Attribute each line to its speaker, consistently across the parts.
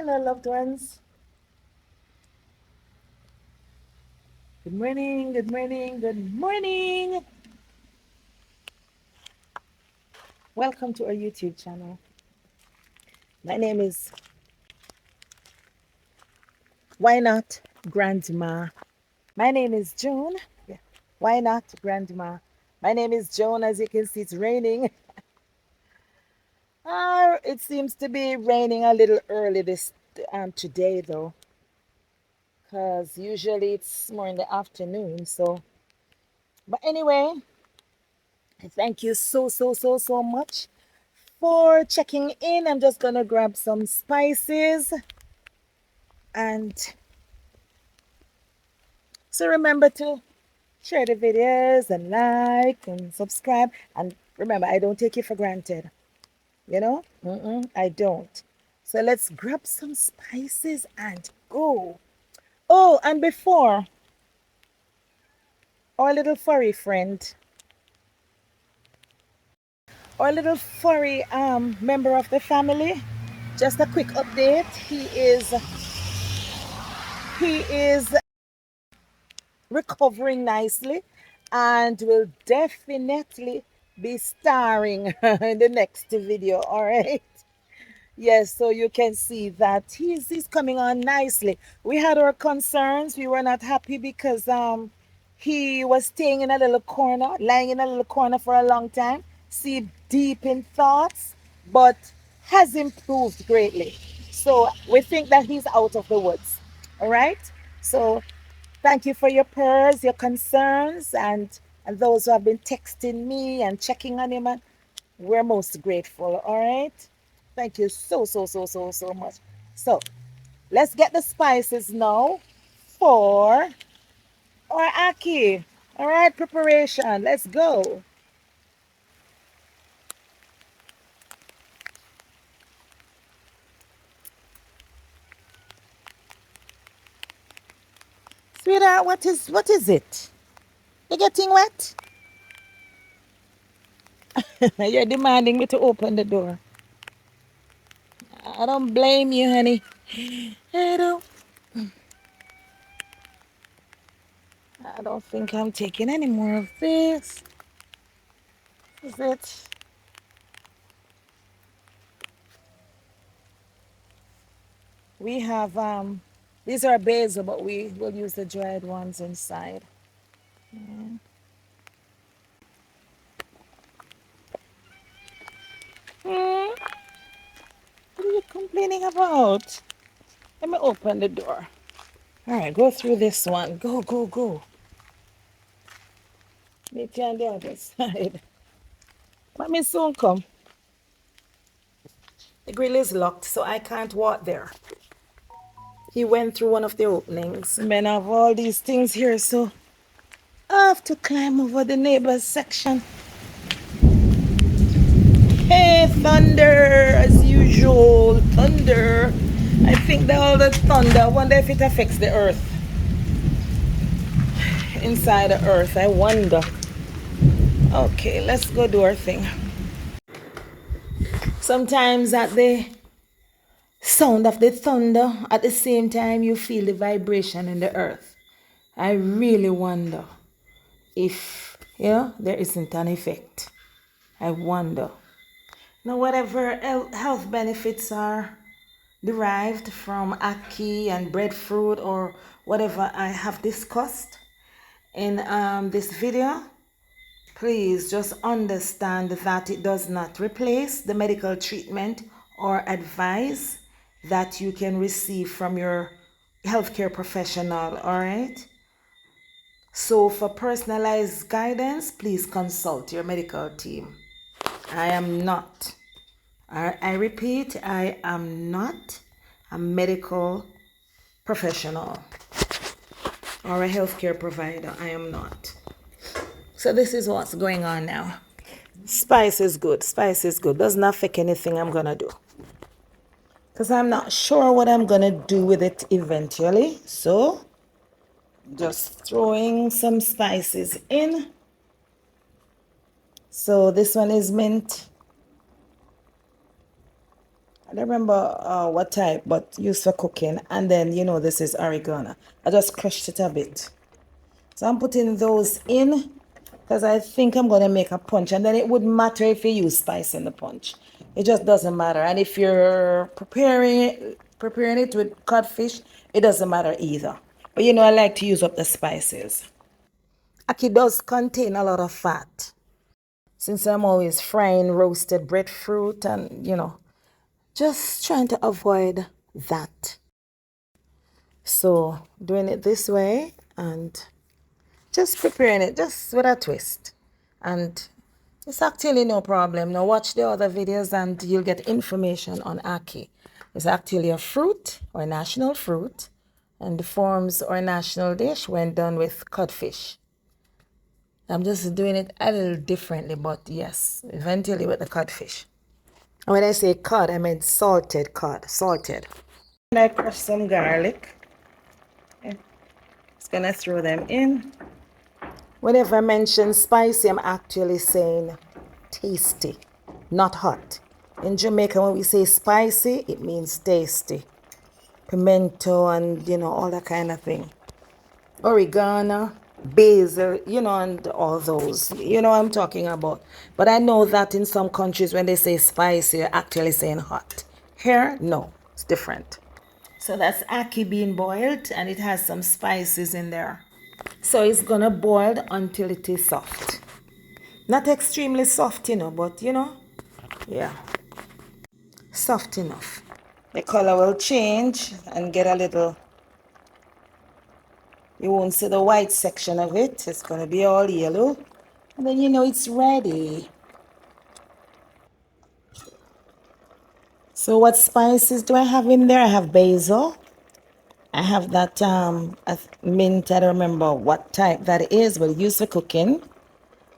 Speaker 1: Hello, loved ones. Good morning, good morning, good morning. Welcome to our YouTube channel. My name is Why Not Grandma. My name is Joan. Yeah. Why not Grandma? My name is Joan. As you can see, it's raining. It seems to be raining a little early this today though, because usually it's more in the afternoon. But anyway, thank you so much for checking in. I'm just gonna grab some spices, and so remember to share the videos and like and subscribe. And remember, I don't take it for granted, you know. I don't. So let's grab some spices and go. Oh, and before, our little furry friend, our little furry member of the family, just a quick update. He is recovering nicely and will definitely be starring in the next video. All right. Yes, so you can see that he's coming on nicely. We had our concerns. We were not happy because he was staying in a little corner, lying in a little corner for a long time, see deep in thoughts, but has improved greatly. So we think that he's out of the woods. All right. So thank you for your prayers, your concerns, and those who have been texting me and checking on him. And we're most grateful. All right. Thank you so much. So let's get the spices now for our ackee. All right, preparation. Let's go. Sweetheart, what is it? You're getting wet? You're demanding me to open the door. I don't blame you, honey. I don't I don't think I'm taking any more of this. Is it? We have these are basil, but we will use the dried ones inside. Hmm, what are you complaining about? Let me open the door. All right, go through this one. Go, go, go. Meet you on the other side. Let me soon come. The grill is locked, so I can't walk there. He went through one of the openings. Men have all these things here, so I have to climb over the neighbor's section. Hey, thunder, as usual. Thunder. I think that all the thunder, I wonder if it affects the earth. Inside the earth, I wonder. Okay, let's go do our thing. Sometimes at the sound of the thunder, at the same time you feel the vibration in the earth. I really wonder if, there isn't an effect. I wonder. Now, whatever health benefits are derived from ackee and breadfruit or whatever I have discussed in this video, please just understand that it does not replace the medical treatment or advice that you can receive from your healthcare professional, all right? So for personalized guidance, please consult your medical team. I am not, I repeat, I am not a medical professional or a healthcare provider. I am not. So this is what's going on now. Spice is good. Spice is good. Doesn't affect anything I'm gonna do. Because I'm not sure what I'm gonna do with it eventually. So just throwing some spices in. So this one is mint. I don't remember what type, but used for cooking. And then, this is oregano. I just crushed it a bit. So I'm putting those in because I think I'm going to make a punch. And then it wouldn't matter if you use spice in the punch. It just doesn't matter. And if you're preparing it with codfish, it doesn't matter either. But I like to use up the spices. Ackee does contain a lot of fat. Since I'm always frying roasted breadfruit and, just trying to avoid that. So doing it this way and just preparing it just with a twist. And it's actually no problem. Now watch the other videos and you'll get information on ackee. It's actually a fruit or national fruit and forms our national dish when done with codfish. I'm just doing it a little differently, but yes, eventually with the codfish. And when I say cod, I meant salted cod, salted. And I crush some garlic. Okay. Just gonna throw them in. Whenever I mention spicy, I'm actually saying tasty, not hot. In Jamaica, when we say spicy, it means tasty. Pimento and, all that kind of thing. Oregano, basil, and all those. You know what I'm talking about. But I know that in some countries, when they say spicy, you're actually saying hot. Here, no, it's different. So that's ackee being boiled and it has some spices in there. So it's gonna boil until it is soft. Not extremely soft, but yeah, soft enough. The color will change and get a little, you won't see the white section of it. It's gonna be all yellow. And then it's ready. So what spices do I have in there? I have basil. I have that mint. I don't remember what type that is, but used for cooking.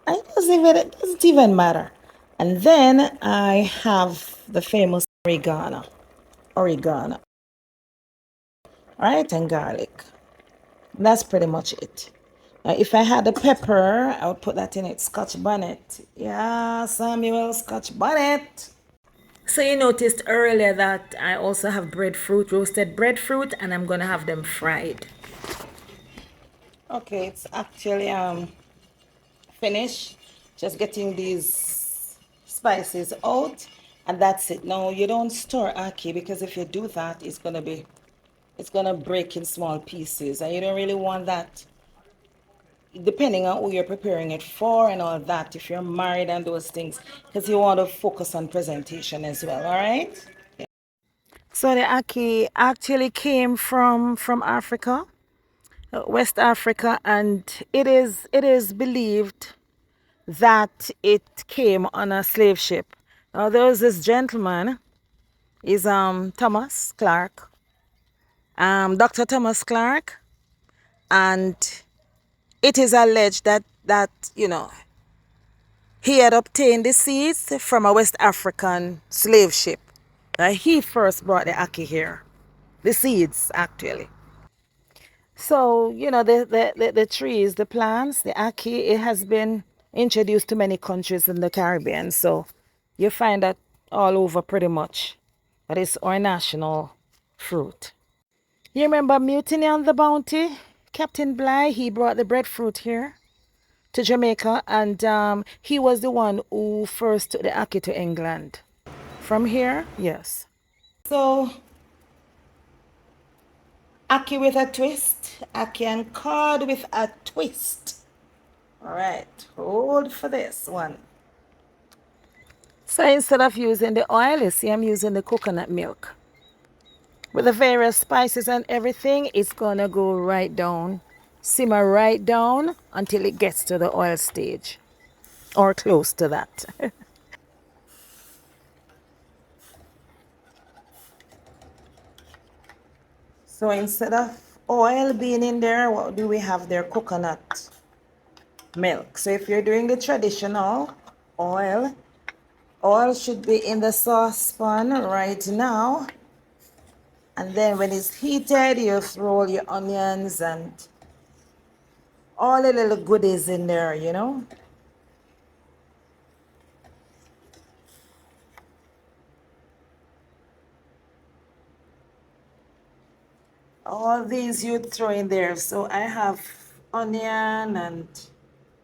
Speaker 1: And it doesn't even matter. And then I have the famous oregano. Oregano. All right, and garlic. That's pretty much it. Now, if I had the pepper, I would put that in it. Scotch bonnet. Yeah, Samuel, Scotch bonnet. So you noticed earlier that I also have breadfruit, roasted breadfruit, and I'm gonna have them fried. Okay, it's actually finished. Just getting these spices out, and that's it. Now you don't store ackee because if you do that, it's gonna break in small pieces, and you don't really want that. Depending on who you're preparing it for and all that, if you're married and those things, because you want to focus on presentation as well. All right. So the ackee actually came from Africa, West Africa, and it is believed that it came on a slave ship. Now there was this gentleman, is Thomas Clark, Dr. Thomas Clark, and it is alleged that he had obtained the seeds from a West African slave ship. He first brought the ackee here, the seeds actually. So, the trees, the plants, the ackee, it has been introduced to many countries in the Caribbean. So you find that all over pretty much. That is our national fruit. You remember Mutiny on the Bounty? Captain Bligh, he brought the breadfruit here to Jamaica, and he was the one who first took the ackee to England. From here, yes. So ackee with a twist, ackee and cod with a twist. All right, hold for this one. So instead of using the oil, you see I'm using the coconut milk. With the various spices and everything, it's gonna go right down, simmer right down until it gets to the oil stage, or close to that. So instead of oil being in there, what do we have there? Coconut milk. So if you're doing the traditional oil, oil should be in the saucepan right now. And then when it's heated, you throw your onions and all the little goodies in there. All these you throw in there. So I have onion and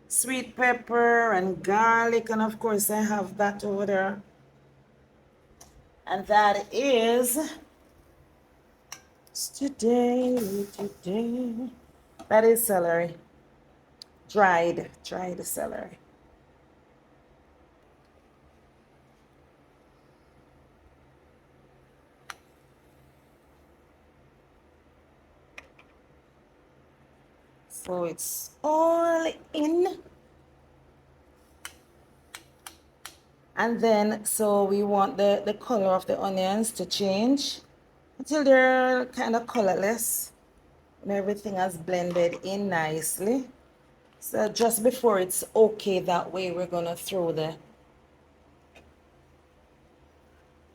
Speaker 1: sweet pepper and garlic, and of course I have that over there. And that is today. That is celery. Dried celery. So it's all in. And then, so we want the color of the onions to change until they're kind of colorless and everything has blended in nicely. So just before it's okay that way, we're gonna throw the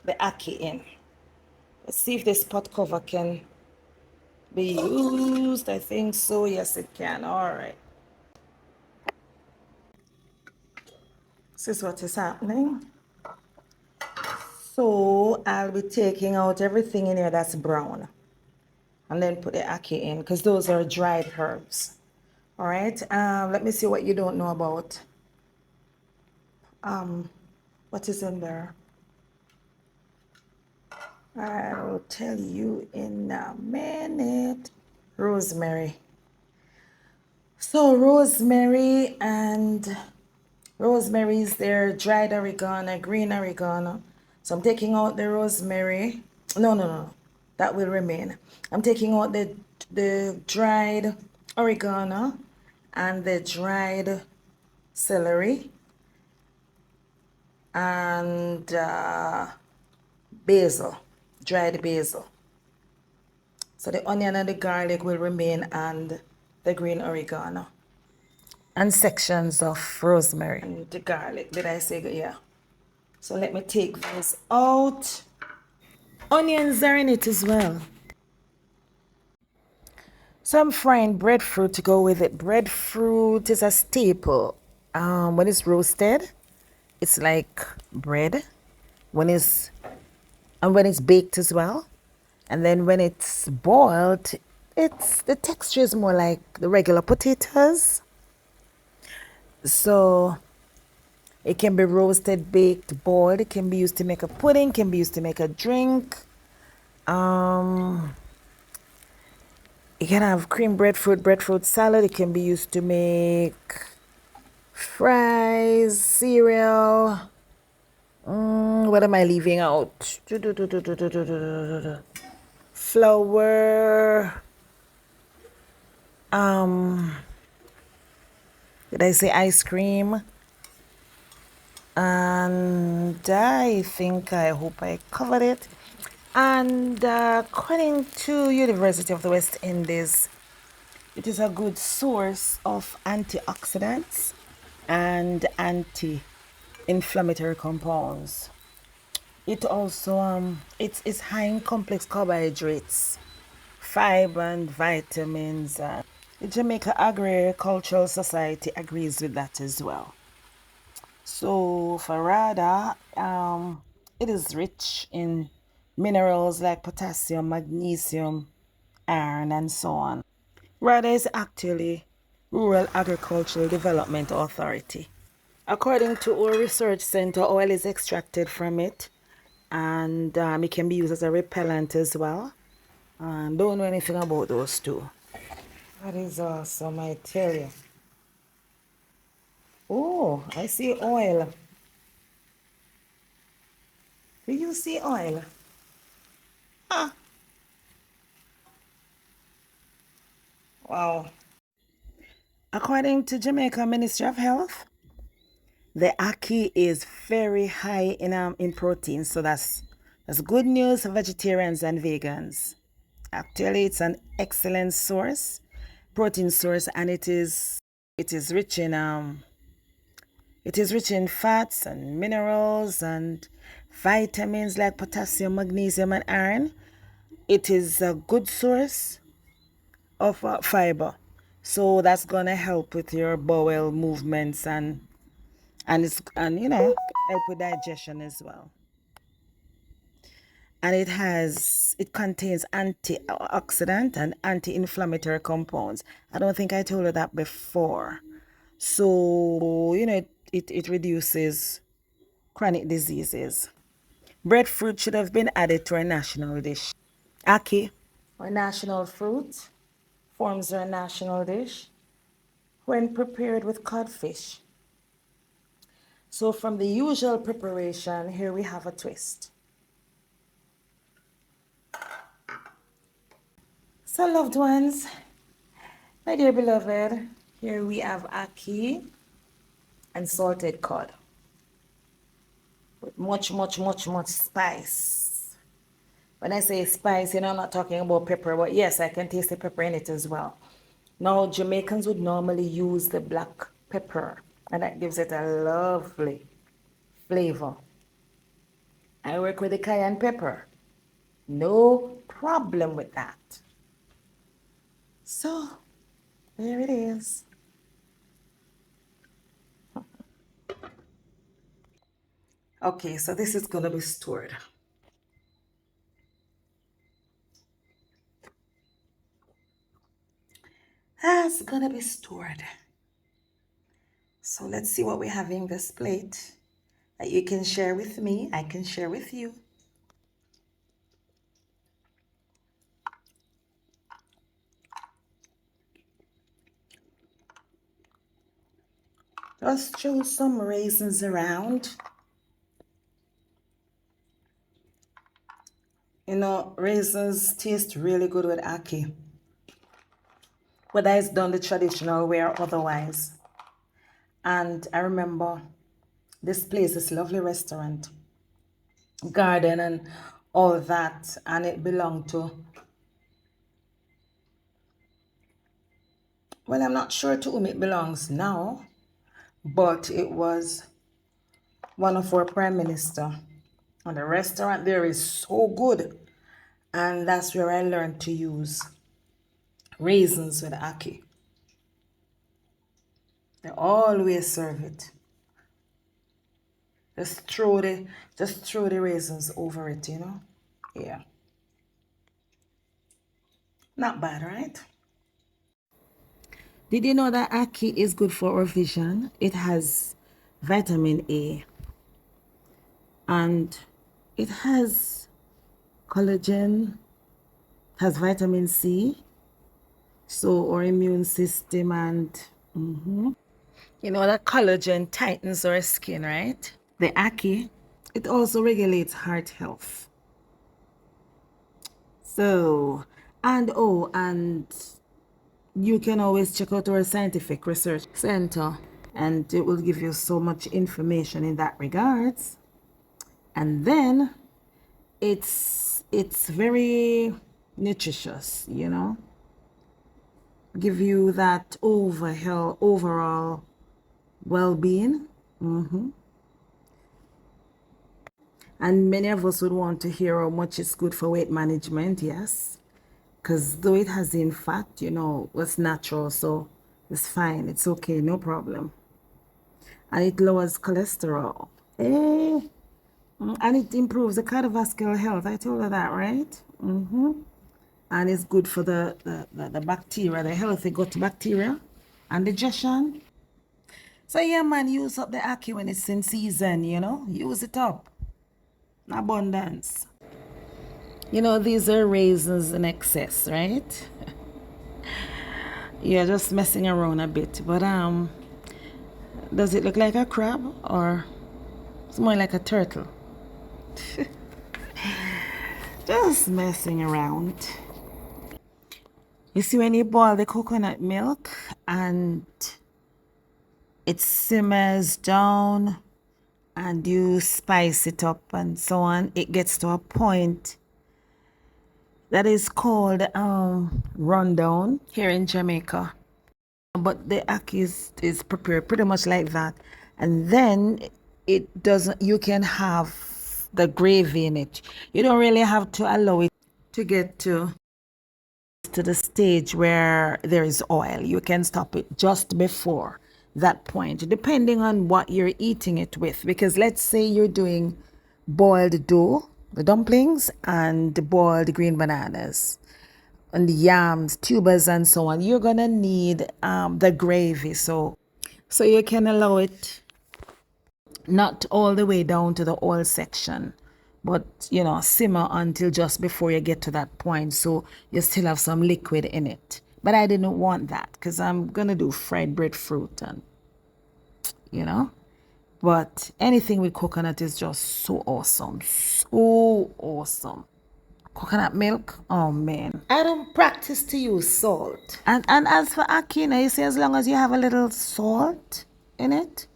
Speaker 1: ackee in. Let's see if this pot cover can be used. I think so. Yes, it can. All right. This is what is happening. So I'll be taking out everything in here that's brown and then put the ackee in because those are dried herbs. All right. Let me see what you don't know about. What is in there? I'll tell you in a minute. Rosemary. So rosemary is there, dried oregano, green oregano. So I'm taking out the rosemary. No. That will remain. I'm taking out the dried oregano and the dried celery and basil, dried basil. So the onion and the garlic will remain and the green oregano. And sections of rosemary. And the garlic, did I say? Yeah. So let me take those out. Onions are in it as well. So I'm frying breadfruit to go with it. Breadfruit is a staple. When it's roasted, it's like bread. When it's and when it's baked as well. And then when it's boiled, it's the texture is more like the regular potatoes. So it can be roasted, baked, boiled. It can be used to make a pudding, can be used to make a drink. You can have cream breadfruit salad. It can be used to make fries, cereal. What am I leaving out? Flour. Did I say ice cream? And I hope I covered it. And according to University of the West Indies, it is a good source of antioxidants and anti-inflammatory compounds. It also it's high in complex carbohydrates, fiber and vitamins. The Jamaica Agricultural Society agrees with that as well. So farada, it is rich in minerals like potassium, magnesium, iron, and so on. RADA is actually Rural Agricultural Development Authority. According to our research center, oil is extracted from it, and it can be used as a repellent as well. And don't know anything about those two. That is awesome, I tell you. Oh, I see oil. Do you see oil? Ah, wow. According to Jamaica Ministry of Health, the ackee is very high in protein, so that's good news for vegetarians and vegans. Actually, it's an excellent protein source, and it is rich in fats and minerals and vitamins like potassium, magnesium, and iron. It is a good source of fiber, so that's gonna help with your bowel movements and help with digestion as well. and it contains antioxidant and anti-inflammatory compounds. I don't think I told you that before. So, it reduces chronic diseases. Breadfruit should have been added to our national dish. Ackee, our national fruit, forms our national dish when prepared with codfish. So from the usual preparation, here we have a twist. So loved ones, my dear beloved, here we have ackee and salted cod with much spice. When I say spice, I'm not talking about pepper, but yes, I can taste the pepper in it as well. Now, Jamaicans would normally use the black pepper, and that gives it a lovely flavor. I work with the cayenne pepper. No problem with that. So, there it is. Okay, so this is gonna be stored. That's gonna be stored. So let's see what we have in this plate that you can share with me. I can share with you. Just throw some raisins around. Raisins taste really good with ackee, whether it's done the traditional way or otherwise. And I remember this place, this lovely restaurant, garden and all that, and it belonged to, well, I'm not sure to whom it belongs now, but it was one of our prime minister. And the restaurant there is so good, and that's where I learned to use raisins with ackee. They always serve it. Just throw the raisins over it, Yeah. Not bad, right? Did you know that ackee is good for our vision? It has vitamin A and it has collagen, has vitamin C, so our immune system and that collagen tightens our skin, right? The ackee, it also regulates heart health. So, and you can always check out our scientific research center, and it will give you so much information in that regards. And then it's very nutritious, give you that overall well-being. And many of us would want to hear how much it's good for weight management, yes, because though it has in fat, it's natural, so it's fine, it's okay, no problem. And it lowers cholesterol, and it improves the cardiovascular health. I told her that, right? And it's good for the bacteria, the healthy gut bacteria and digestion. So yeah, man, use up the ackee when it's in season, use it up in abundance. These are raisins in excess, right? Yeah, just messing around a bit. But does it look like a crab or it's more like a turtle? Just messing around. You see, when you boil the coconut milk and it simmers down and you spice it up and so on, it gets to a point that is called rundown here in Jamaica. But the ackee is prepared pretty much like that. And then you can have the gravy in it. You don't really have to allow it to get to the stage where there is oil. You can stop it just before that point, depending on what you're eating it with. Because let's say you're doing boiled dough the dumplings and the boiled green bananas and the yams, tubers, and so on. You're gonna need the gravy, so you can allow it not all the way down to the oil section, but simmer until just before you get to that point, so you still have some liquid in it. But I didn't want that because I'm gonna do fried breadfruit, and you know but anything with coconut is just so awesome, so awesome. Coconut milk, oh man. I don't practice to use salt. And as for ackee, you see, as long as you have a little salt in it,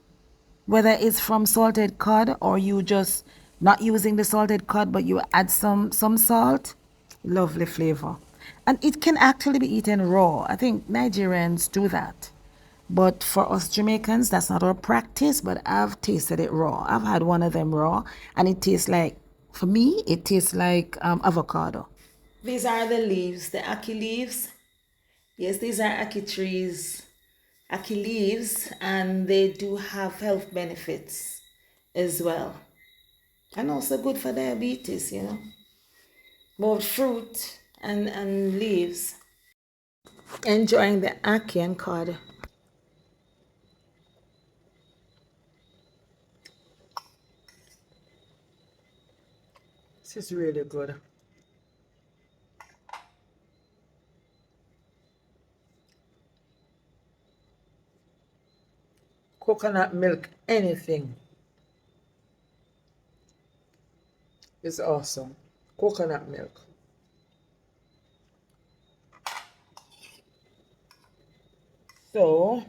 Speaker 1: whether it's from salted cod or you just not using the salted cod, but you add some salt, lovely flavor. And it can actually be eaten raw. I think Nigerians do that. But for us Jamaicans, that's not our practice, but I've tasted it raw. I've had one of them raw, and it tastes like, for me, it tastes like avocado. These are the leaves, the ackee leaves. Yes, these are ackee trees, ackee leaves, and they do have health benefits as well. And also good for diabetes. Both fruit and leaves. Enjoying the ackee and cod. This is really good. Coconut milk, anything is awesome. Coconut milk. So,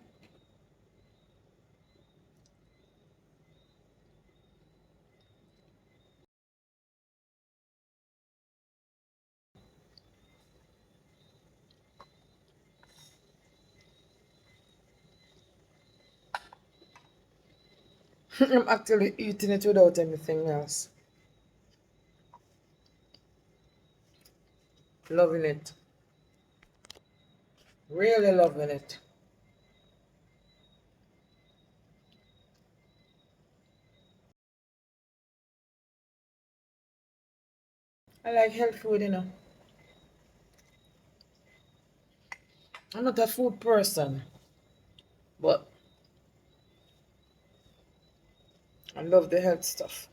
Speaker 1: I'm actually eating it without anything else. Loving it. Really loving it. I like health food. I'm not a food person, but I love the health stuff.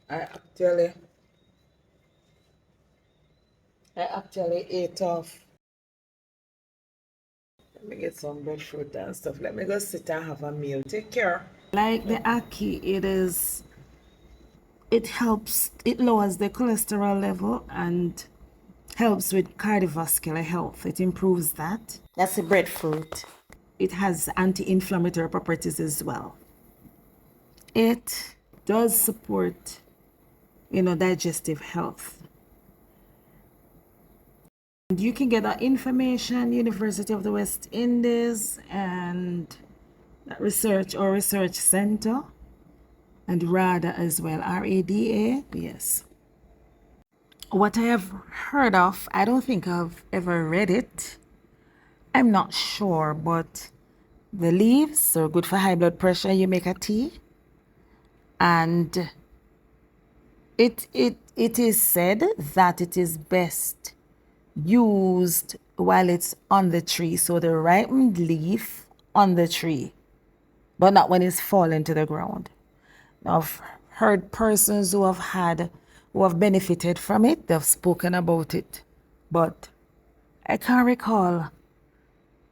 Speaker 1: I actually, I actually ate off. Let me get some breadfruit and stuff. Let me go sit and have a meal. Take care. Like the ackee, it helps, it lowers the cholesterol level and helps with cardiovascular health. It improves that. That's the breadfruit. It has anti-inflammatory properties as well. It does support, digestive health. And you can get that information, University of the West Indies and Research Center, and RADA as well, RADA, yes. What I have heard of, I don't think I've ever read it. I'm not sure, but the leaves are good for high blood pressure. You make a tea, and it is said that it is best used while it's on the tree. So the ripened leaf on the tree, but not when it's fallen to the ground. Now, I've heard persons who have benefited from it. They've spoken about it, but I can't recall.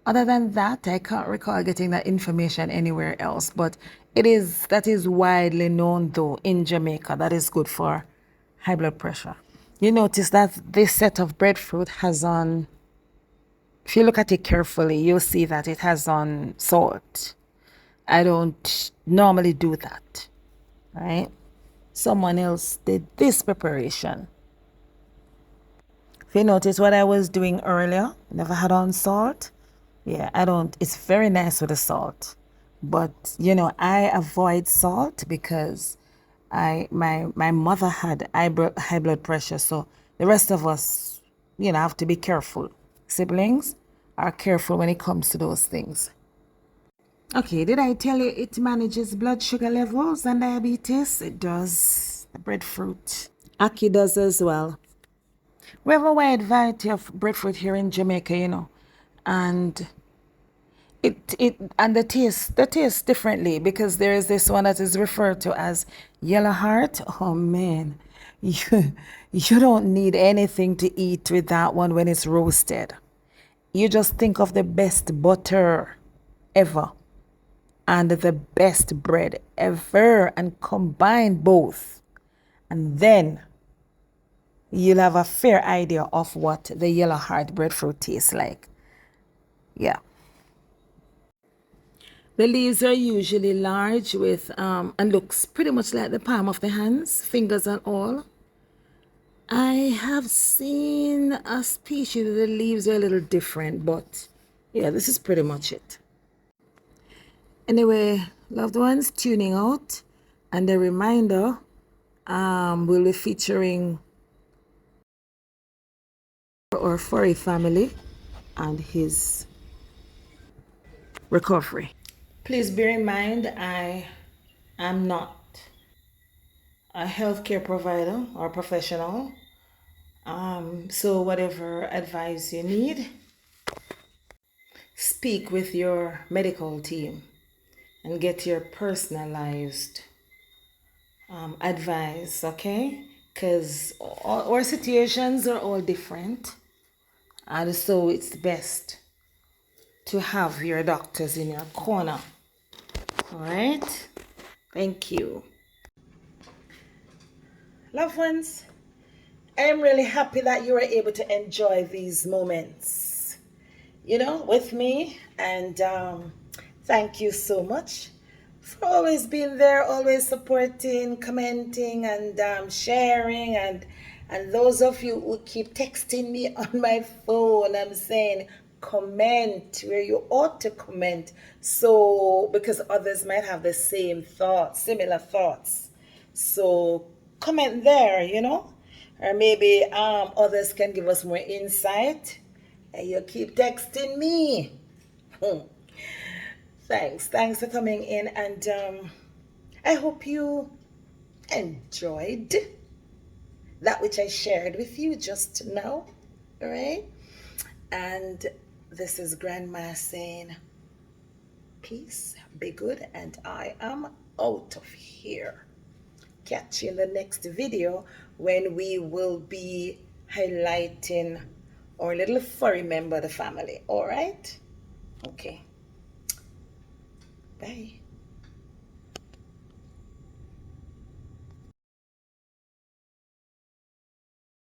Speaker 1: Other than that, I can't recall getting that information anywhere else. But that is widely known though in Jamaica. That is good for high blood pressure. You notice that this set of breadfruit has on, if you look at it carefully, you'll see that it has on salt. I don't normally do that, right? Someone else did this preparation. If you notice what I was doing earlier, never had on salt. Yeah, I don't, it's very nice with the salt. But, I avoid salt because my mother had high blood pressure. So the rest of us, have to be careful. Siblings are careful when it comes to those things. Okay, did I tell you it manages blood sugar levels and diabetes? It does. The breadfruit. Ackee does as well. We have a wide variety of breadfruit here in Jamaica, you know, and and the taste differently, because there is this one that is referred to as yellow heart. Oh man, you don't need anything to eat with that one when it's roasted. You just think of the best butter ever and the best bread ever and combine both, and then you'll have a fair idea of what the yellow heart breadfruit tastes like. Yeah. The leaves are usually large with and looks pretty much like the palm of the hands, fingers and all. I have seen a species the leaves are a little different, but yeah, this is pretty much it. Anyway, loved ones, tuning out, and a reminder, we'll be featuring our furry family and his recovery. Please bear in mind, I am not a healthcare provider or professional. So whatever advice you need, speak with your medical team and get your personalized advice, okay? Because our situations are all different, and so it's best to have your doctors in your corner. All right? Thank you. Loved ones, I am really happy that you were able to enjoy these moments, you know, with me. And thank you so much for always being there, always supporting, commenting, and sharing. And those of you who keep texting me on my phone, I'm saying comment where you ought to comment. So, because others might have the same thoughts, similar thoughts. So comment there, you know, or maybe others can give us more insight. And you keep texting me. Thanks for coming in, and I hope you enjoyed that which I shared with you just now. All right, and this is Grandma saying peace, be good, and I am out of here. Catch you in the next video when we will be highlighting our little furry member of the family. All right, okay, bye.